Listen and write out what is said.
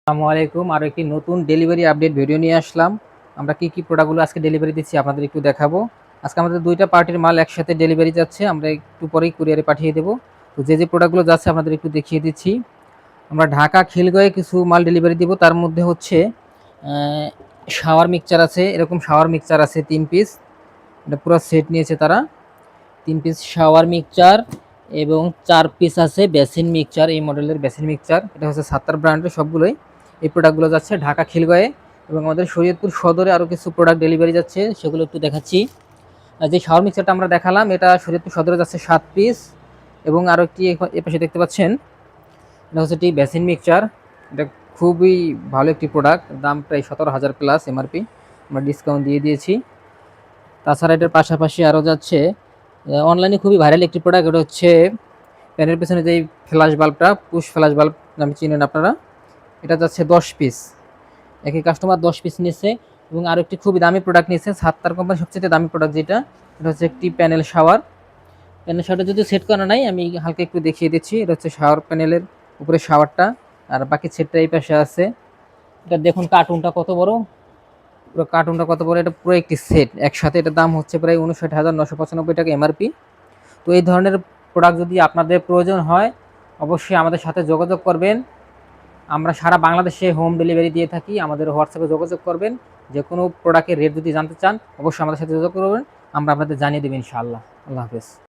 আসসালামু আলাইকুম। আরও একটি নতুন ডেলিভারি আপডেট ভিডিও নিয়ে আসলাম। আমরা কি কি প্রোডাক্টগুলো আজকে ডেলিভারি দিচ্ছি আপনাদের একটু দেখাবো। আজকে আমাদের দুইটা পার্টির মাল একসাথে ডেলিভারি যাচ্ছে, আমরা একটু পরেই কুরিয়ারে পাঠিয়ে দেবো। তো যে যে প্রোডাক্টগুলো যাচ্ছে আপনাদের একটু দেখিয়ে দিচ্ছি। আমরা ঢাকা খিলগাঁওয়ে কিছু মাল ডেলিভারি দিব, তার মধ্যে হচ্ছে শাওয়ার মিক্সচার আছে, এরকম শাওয়ার মিক্সচার আছে 3 পিস, এটা পুরো সেট নিয়েছে তারা। 3 পিস শাওয়ার মিক্সচার এবং 4 পিস আছে বেসিন মিক্সচার, এই মডেলের বেসিন মিক্সচার, এটা হচ্ছে সাত্তার ব্র্যান্ডের সবগুলোই। এই প্রোডাক্টগুলো যাচ্ছে ঢাকা খিলগাঁয়ে এবং আমাদের শরীয়তপুর সদরে আরও কিছু প্রোডাক্ট ডেলিভারি যাচ্ছে, সেগুলো একটু দেখাচ্ছি। আর যে শাওয়ার মিক্সচারটা আমরা দেখালাম এটা শরীয়তপুর সদরে যাচ্ছে 7 পিস, এবং আরও একটি এ পাশে দেখতে পাচ্ছেন, এটা হচ্ছে একটি বেসিন মিক্সচার। এটা খুবই ভালো একটি প্রোডাক্ট, দাম প্রায় 17,000 প্লাস এমআরপি, আমরা ডিসকাউন্ট দিয়ে দিয়েছি। তাছাড়া এটার পাশাপাশি আরও যাচ্ছে অনলাইনে খুবই ভাইরাল একটি প্রোডাক্ট, এটা হচ্ছে প্যানের পেছনে যেই ফ্ল্যাশ বাল্বটা, পুশ ফ্ল্যাশ বাল্ব নামে চিনেন আপনারা, এটা যাচ্ছে 10 পিস। একই কাস্টমার 10 পিস নিচ্ছে। এবং আরও একটি খুবই দামি প্রোডাক্ট নিচ্ছে, সাত্তার কোম্পানির সবচেয়ে দামি প্রোডাক্ট যেটা, এটা হচ্ছে একটি প্যানেল শাওয়ার। প্যানেল শাওয়ারটা যদি সেট করা নাই আমি হালকা একটু দেখিয়ে দিচ্ছি। এটা হচ্ছে শাওয়ার প্যানেলের উপরে শাওয়ারটা, আর বাকি সেটটা এই পাশে আছে। এটা দেখুন কার্টুনটা কত বড়, পুরো কার্টুনটা কত বড়, এটা পুরো একটি সেট একসাথে। এটার দাম হচ্ছে প্রায় 59,995 টাকা এমআরপি। তো এই ধরনের প্রোডাক্ট যদি আপনাদের প্রয়োজন হয় অবশ্যই আমাদের সাথে যোগাযোগ করবেন। আমরা সারা বাংলাদেশে হোম ডেলিভারি দিয়ে থাকি, আমাদের হোয়াটসঅ্যাপে যোগাযোগ করবেন। যে কোনো প্রোডাক্টের রেট যদি জানতে চান অবশ্যই আমাদের সাথে যোগাযোগ করবেন, আমরা আপনাদের জানিয়ে দেবো ইনশাআল্লাহ। আল্লাহ হাফেজ।